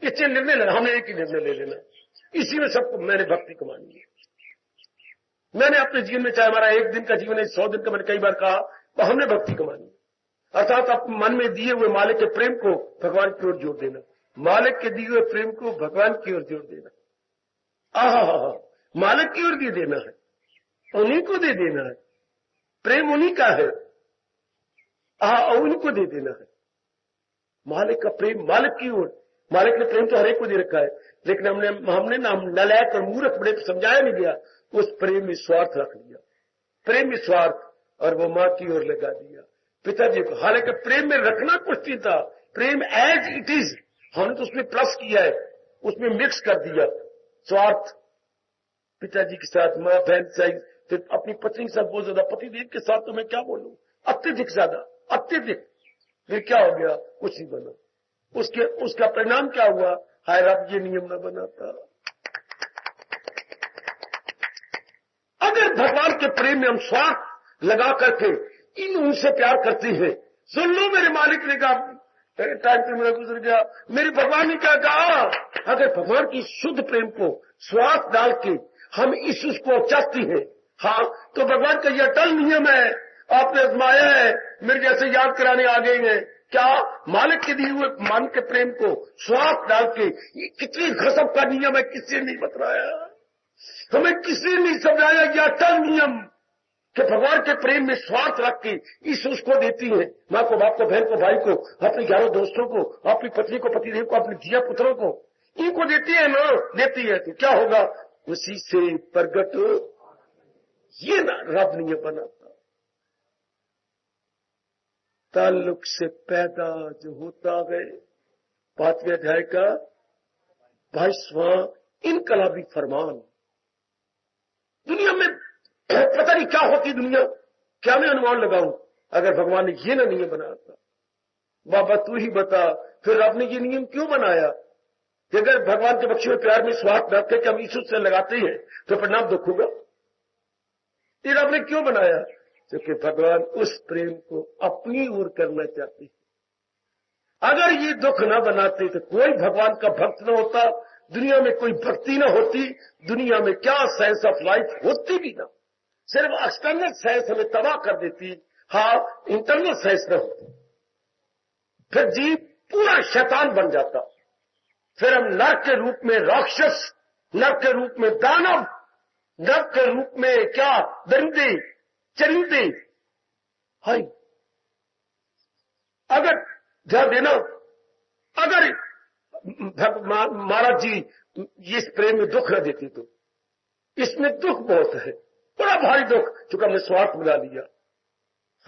इससे निर्णय लेना, हमने एक ही निर्णय ले लेना, इसी में सबको मैंने भक्ति कमानी है। मैंने अपने जीवन में, चाहे हमारा 1 दिन का जीवन है, 100 दिन का, मैंने कई बार कहा, तो हमने भक्ति कमानी है। अर्थात अपने मन में दिए हुए मालिक के प्रेम को भगवान की ओर जोड़ देना, मालिक के दिए हुए प्रेम को भगवान की ओर जोड़ देना। आहा, मालिक की ओर दे देना है, उन्हीं को दे देना है, प्रेम उन्हीं का है, उनको दे देना है। मालिक का प्रेम मालिक की ओर, मालिक ने प्रेम तो हर एक को दे रखा है, लेकिन हमने नालायक और मूर्ख बड़े को समझाया नहीं गया, उस प्रेम में स्वार्थ रख लिया, प्रेम में स्वार्थ, और वो मां की ओर लगा दिया, पिताजी को। हालांकि प्रेम में रखना कुछ नहीं था, प्रेम एज इट इज, हमने तो उसमें प्लस किया है, उसमें मिक्स कर दिया स्वार्थ। पिताजी के साथ, मां बहन से, फिर अपनी पत्नी के साथ बहुत ज्यादा, पतिदेव के साथ तो मैं क्या बोलूं, अत्यधिक ज्यादा, अत्यधिक। फिर क्या हो गया? कुछ नहीं बना। उसका परिणाम क्या हुआ? हाय रब, ये नियम न बनाता। अगर भगवान के प्रेम में हम स्वार्थ लगा करके उनसे प्यार करते हैं, सुन लो, मेरे मालिक ने कहा, टाइम पे मेरा गुजर गया, मेरे भगवान ने क्या कहा? अगर भगवान की शुद्ध प्रेम को स्वार्थ डाल के हम इस उसको चाहते हैं, हाँ, तो भगवान का यह अटल नियम है, आपने आजमाया है, मेरे जैसे याद कराने आ गए हैं क्या? मालिक के दिए हुए मन के प्रेम को स्वार्थ डाल के, ये कितनी गजब का नियम है, किसी ने नहीं बताया, हमें किसी ने नहीं समझाया। यह अटल नियम कि भगवान के प्रेम में स्वार्थ रख के इस उसको देती है, माँ को, बाप को, बहन को, भाई को, अपने 11 दोस्तों को, अपनी पत्नी को, पतिदेव को, अपने धिया पुत्रों को, इनको देती है ना, देती है, तो क्या होगा? उसी से प्रगट ये ना रब नहीं बनाता। ताल्लुक से पैदा जो होता है। 5वें अध्याय का 22वां इनकलाबी फरमान। दुनिया में पता नहीं क्या होती दुनिया, क्या मैं अनुमान लगाऊं अगर भगवान ने ये ना नियम बनाया था। बाबा तू ही बता, फिर रब ने ये नियम क्यों बनाया कि अगर भगवान के बख्शे हुए प्यार में स्वार्थ रख के हम यीशु से लगाते हैं तो परिणाम दुख होगा। ये रब ने क्यों बनाया? क्योंकि भगवान उस प्रेम को अपनी ओर करना चाहते हैं। अगर ये दुख ना बनाते तो कोई भगवान का भक्त ना होता, दुनिया में कोई भक्ति ना होती, दुनिया में क्या साइंस ऑफ लाइफ होती भी ना। सिर्फ एक्सटर्नल साइंस हमें तबाह कर देती, हाँ इंटरनल साइंस ना होती। फिर जीव पूरा शैतान बन जाता, फिर हम नर के रूप में राक्षस, नर के रूप में दानव, नर के रूप में क्या दरिंदे चरिंदे। हाय अगर ध्यान देना, अगर महाराज जी इस प्रेम में दुख न देती तो इसमें दुख बहुत है, बड़ा भारी दुख, चूंकि हमने स्वार्थ मिला लिया।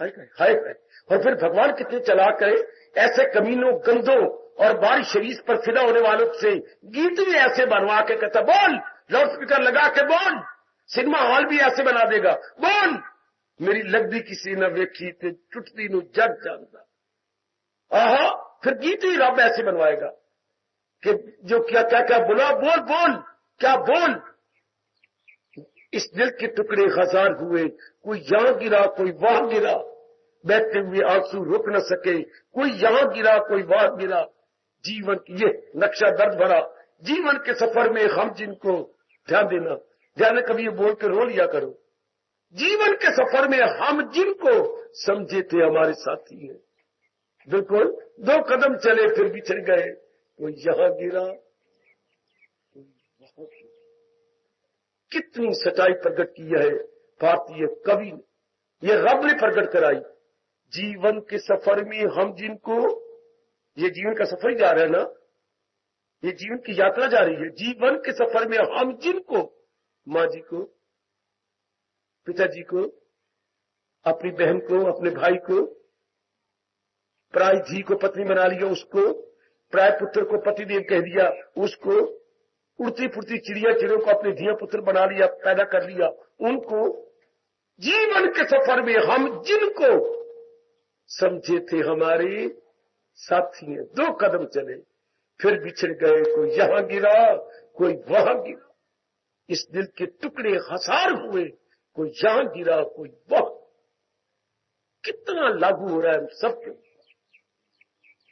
हाय हाय हाय। और फिर भगवान कितने चालाक है, ऐसे कमीनों गंदों और बारी शरीर पर फिदा होने वालों से गीत भी ऐसे बनवा के कहता बोल, लाउड स्पीकर लगा के बोल, सिनेमा हॉल भी ऐसे बना देगा, बोल मेरी लगदी किसी न वेखी ते टुटती नु जग जानदा। आहा, फिर गीत ही रब ऐसे बनवाएगा कि जो क्या क्या क्या बोला, बोल बोल क्या बोल। इस दिल के टुकड़े हजार हुए, कोई यहां गिरा कोई वहां गिरा, बहते हुए आंसू रुक न सके, कोई यहां गिरा कोई वहां गिरा। जीवन की ये नक्शा दर्द भरा जीवन के सफर में हम जिनको ध्यान देना, ध्यान कभी ये बोल के रो लिया करो, जीवन के सफर में हम जिनको समझे थे हमारे साथी हैं, बिल्कुल 2 कदम चले फिर बिछड़ गए, कोई यहां गिरा कोई वहां गिरा। कितनी सच्चाई प्रकट की है भारतीय कवि ने, ये रब ने प्रकट कराई। जीवन के सफर में हम जिनको, ये जीवन का सफर ही जा रहा है ना, ये जीवन की यात्रा जा रही है। जीवन के सफर में हम जिनको, माँ जी को, पिताजी को, अपनी बहन को, अपने भाई को, पराई धी को पत्नी बना लिया उसको, पराय पुत्र को पतिदेव कह दिया उसको, उड़ती फुड़ती चिड़िया चिड़ियों को अपने धिया पुत्र बना लिया, पैदा कर लिया उनको। जीवन के सफर में हम जिनको समझे थे हमारे साथी हैं, 2 कदम चले फिर बिछड़ गए, कोई यहां गिरा कोई वहां गिरा। इस दिल के टुकड़े हजार हुए, कोई यहां गिरा कोई वहां। कितना लागू हो रहा है हम सबके,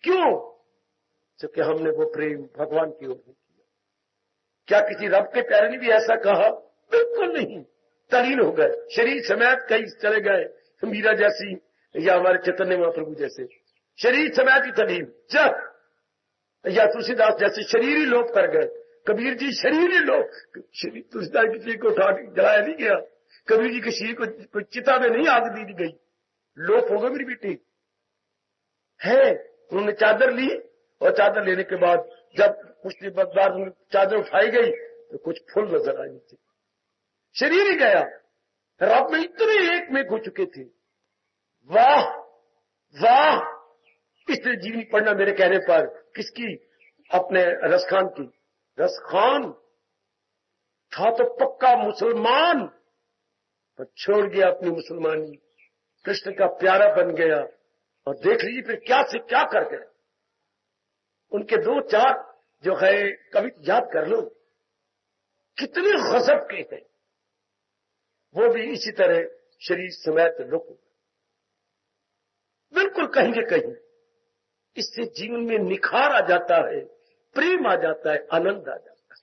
क्यों? क्योंकि हमने वो प्रेम भगवान की ओर नहीं किया। क्या किसी रब के प्यारे ने भी ऐसा कहा? बिल्कुल नहीं। तलीन हो गए, शरीर समेत कई चले गए, मीरा जैसी या हमारे चैतन्य महाप्रभु जैसे शरीर समेत ही तलीन, या तुलसीदास जैसे शरीर ही लोप कर गए। कबीर जी शरीर ही लोप, तुलसीदास की शरीर को उठा जलाया नहीं गया, कबीर जी के शरीर को कोई चिता में नहीं आग दी गई, लोप हो गए मेरी बेटी है। उन्होंने चादर ली और चादर लेने के बाद जब कुछ दिन बाद चादर उठाई गई तो कुछ फूल नजर आए नीचे, शरीर ही गया। रब में इतने एक में हो चुके थे। वाह वाह। इसलिए जीवनी पढ़ना मेरे कहने पर किसकी? अपने रसखान की। रसखान था तो पक्का मुसलमान, पर छोड़ गया अपनी मुसलमानी, कृष्ण का प्यारा बन गया। और देख लीजिए फिर क्या से क्या कर गए। उनके 2-4 जो है कवि याद कर लो, कितने गजब के हैं। वो भी इसी तरह शरीर समेत लुक बिल्कुल कहीं कहीं। इससे जीवन में निखार आ जाता है, प्रेम आ जाता है, आनंद आ जाता है।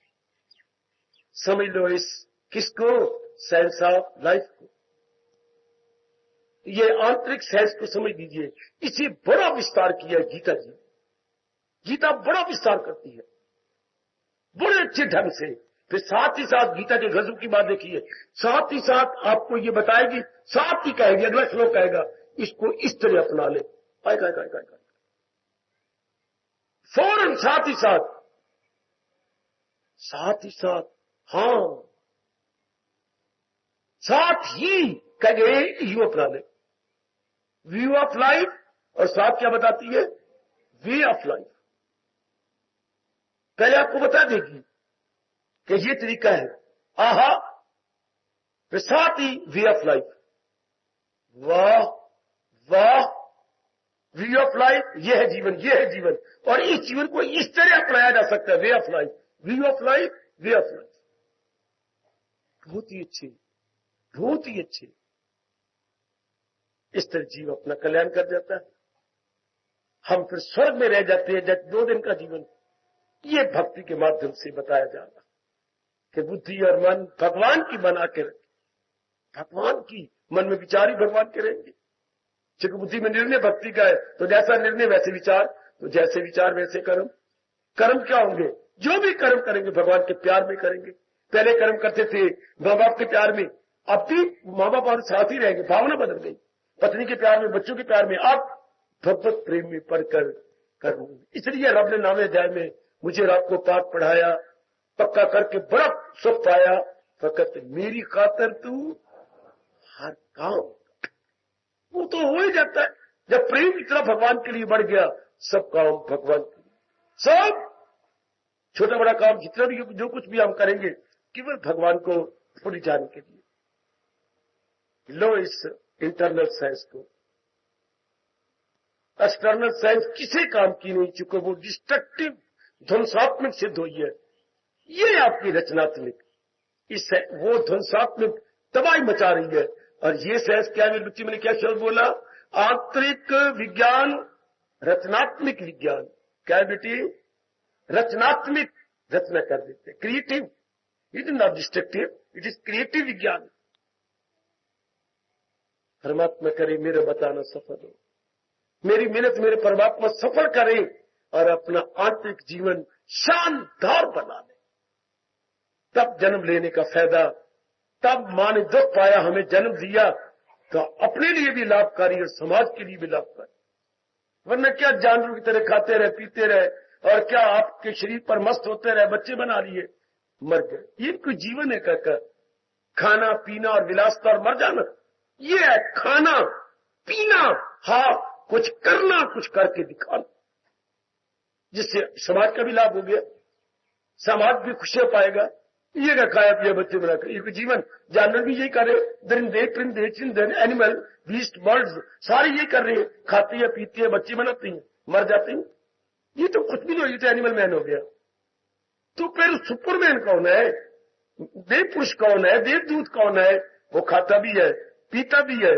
समझ लो इस किसको? साइंस ऑफ लाइफ को। ये आंतरिक साइंस को समझ लीजिए। इसे बड़ा विस्तार किया है गीता जी। गीता बड़ा विस्तार करती है बड़े अच्छे ढंग से। फिर साथ ही साथ गीता के गजब की बात देखिए, साथ ही साथ आपको ये बताएगी, साथ ही कहेगी, अगला श्लोक कहेगा इसको इस तरह अपना ले। फौरन साथ ही साथ हाँ साथ ही कहे यू अपना ले। व्यू ऑफ लाइफ और साथ क्या बताती है? Way of life. पहले आपको बता देगी कि ये तरीका है, आहा, फिर साथ ही वे ऑफ लाइफ। वाह वाह, वे ऑफ लाइफ, ये है जीवन, ये है जीवन। और इस जीवन को इस तरह अपनाया जा सकता है, way of life, way of life, way of life. बहुत ही अच्छे, बहुत ही अच्छे। इस तरह जीव अपना कल्याण कर जाता है। हम फिर स्वर्ग में रह जाते हैं। जब 2 दिन का जीवन, ये भक्ति के माध्यम से बताया जा रहा कि बुद्धि और मन भगवान की बना के रखे, भगवान की, मन में विचार ही भगवान के रहेंगे। क्योंकि बुद्धि में निर्णय भक्ति का है, तो जैसा निर्णय वैसे विचार, तो जैसे विचार वैसे कर्म। कर्म क्या होंगे? जो भी कर्म करेंगे भगवान के प्यार में करेंगे। पहले कर्म करते थे माँ बाप के प्यार में, अब भी माँ बाप और साथ ही रहेंगे, भावना बदल गई। पत्नी के प्यार में, बच्चों के प्यार में, अब भगवत प्रेम में पढ़कर कर्म। इसलिए रब ने 9वें अध्याय में मुझे रात को पाठ पढ़ाया, पक्का करके बड़ा सुख पाया, फकत मेरी खातर तू हर काम। वो तो हो ही जाता है जब प्रेम इतना भगवान के लिए बढ़ गया। सब काम भगवान के लिए, सब छोटा बड़ा काम जितना भी, जो कुछ भी हम करेंगे, केवल भगवान को पूरी जाने के लिए। लो इस इंटरनल साइंस को, एक्सटर्नल साइंस किसी काम की नहीं, चुके वो डिस्ट्रक्टिव, ध्वंसात्मक सिद्ध हुई है। ये आपकी रचनात्मक, इस वो ध्वंसात्मक तबाही मचा रही है। और ये साइंस क्या, मेरे बच्चे, मैंने क्या शब्द बोला? आंतरिक विज्ञान, रचनात्मक विज्ञान। क्या है बेटी? रचनात्मक, रचना कर देते, creative. It is not destructive, it is creative विज्ञान। परमात्मा करे मेरे बताना सफल हो, मेरी मेहनत मेरे परमात्मा सफल करे और अपना आंतरिक जीवन शानदार बना ले। तब जन्म लेने का फायदा, तब मां ने दुख पाया, हमें जन्म दिया, तो अपने लिए भी लाभकारी और समाज के लिए भी लाभकारी। वरना क्या जानवरों की तरह खाते रहे, पीते रहे, और क्या आपके शरीर पर मस्त होते रहे, बच्चे बना लिए, मर गए। ये कोई जीवन है? काका, खाना पीना और विलासता और मर जाना, ये है खाना पीना, हाँ, कुछ करना, कुछ करके दिखाना, जिससे समाज का भी लाभ हो गया, समाज भी खुशियां पाएगा। ये क्या खाया पिया बच्चे बनाकर, ये कोई जीवन? जानवर भी यही कर रहे, दरिंदे परिंदे चिंदन, एनिमल, बीस्ट, बर्ड्स, सारे यही कर रहे हैं, खाती है पीती है, बच्चे बनाती हैं, मर जाते हैं। ये तो कुछ भी नहीं, ये तो एनिमल मैन हो गया। तो फिर सुपरमैन कौन है? देव पुरुष कौन है? देवदूत कौन है? वो खाता भी है, पीता भी है,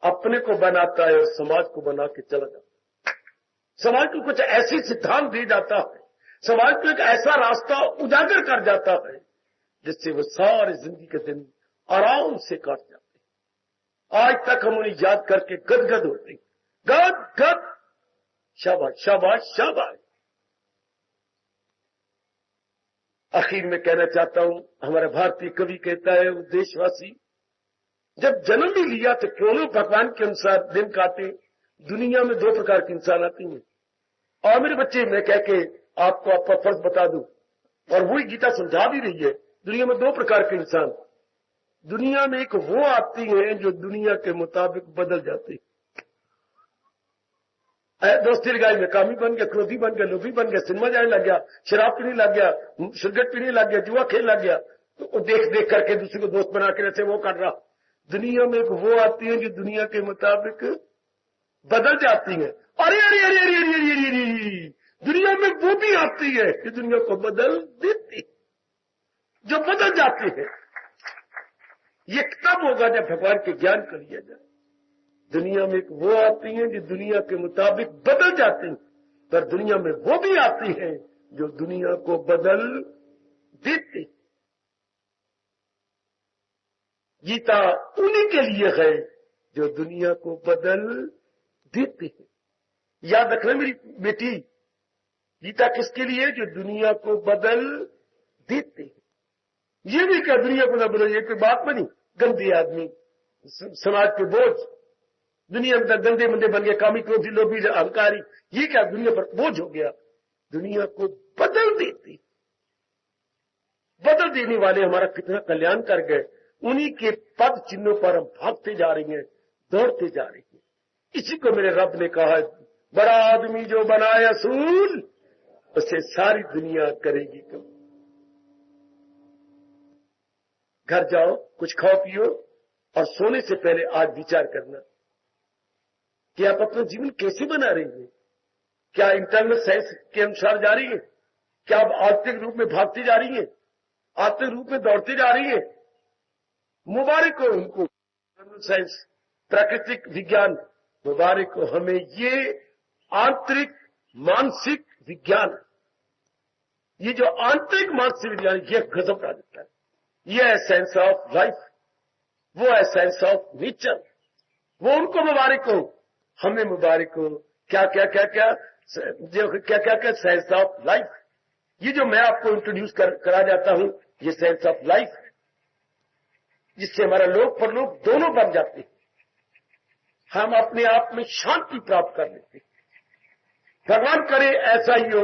अपने को बनाता है और समाज को बना के चला जाता है। समाज को कुछ ऐसी सिद्धांत दे जाता है, समाज को एक ऐसा रास्ता उजागर कर जाता है, जिससे वो सारे जिंदगी के दिन आराम से काट जाते हैं। आज तक हम उन्हें याद करके गदगद होते हैं, गद गद, शाबाश शाबाश शाबाश। आखिर में कहना चाहता हूं, हमारा भारतीय कवि कहता है, वो देशवासी, जब जन्म ही लिया तो क्यों न भगवान के अनुसार दिन काटे। दुनिया में 2 प्रकार के इंसान आते हैं। और मेरे बच्चे, मैं कह के आपको आपका फर्ज बता दूं, और वही गीता समझा भी रही है, दुनिया में 2 प्रकार के इंसान। दुनिया में एक वो आती हैं जो दुनिया के मुताबिक बदल जाते हैं। दोस्ती लगाई में कामी बन गया, क्रोधी बन गया, लोभी बन गया, सिनेमा जाने लग गया, शराब पीने लग गया, सिगरेट पीने लग गया, जुआ खेलने लग गया, तो देख देख करके दूसरे को दोस्त बना के जैसे वो कर रहा। दुनिया में एक वो आती है जो दुनिया के मुताबिक बदल जाती है। अरे अरे अरे अरे अरे अरे अरे अरे, दुनिया में वो भी आती है कि दुनिया को बदल देती, जो बदल जाती है। ये तब होगा जब भगवान के ज्ञान कर लिया जाए। दुनिया में एक वो आती हैं जो दुनिया के मुताबिक बदल जाती हैं, पर दुनिया में वो भी आती हैं जो दुनिया को बदल देती। गीता उन्हीं के लिए है जो दुनिया को बदल देते हैं। याद रखना मेरी बेटी, गीता किसके लिए? जो दुनिया को बदल देते हैं। ये भी क्या दुनिया को न बदल, ये कोई बात बनी? गंदे आदमी, समाज के बोझ, दुनिया में गंदे मंदे बन गए, कामी क्रोधी लोभी अहंकारी, ये क्या दुनिया पर बोझ हो गया? दुनिया को बदल देती, बदल देने वाले हमारा कितना कल्याण कर गए। उन्हीं के पद चिन्हों पर हम भागते जा रहे हैं, दौड़ते जा रहे हैं। इसी को मेरे रब ने कहा है, बड़ा आदमी जो बनाए असूल उसे सारी दुनिया करेगी कम। घर जाओ, कुछ खाओ पियो और सोने से पहले आज विचार करना कि आप अपना जीवन कैसे बना रही हैं। क्या इंटरनल साइंस के अनुसार जा रही है? क्या आप आत्मिक रूप में भागती जा रही है? आत्मिक रूप में दौड़ती जा रही है? मुबारक हो उनको। इंटरनल साइंस, प्राकृतिक विज्ञान, मुबारक हो। हमें ये आंतरिक मानसिक विज्ञान, ये जो आंतरिक मानसिक विज्ञान, ये गजब का देता है। ये है साइंस ऑफ लाइफ, वो है साइंस ऑफ नेचर। वो उनको मुबारक हो, हमें मुबारक हो। क्या क्या क्या क्या क्या क्या क्या साइंस ऑफ लाइफ। ये जो मैं आपको इंट्रोड्यूस करा जाता हूं, ये साइंस ऑफ लाइफ है, जिससे हमारा लोक परलोक दोनों बन जाते हैं। हम अपने आप में शांति प्राप्त कर लेते हैं। भगवान करे ऐसा ही हो।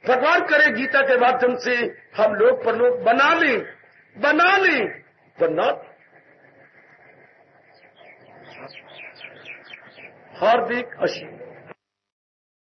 भगवान करे गीता के माध्यम से हम लोक परलोक बना लें, वरना हार्दिक आशीर्वाद।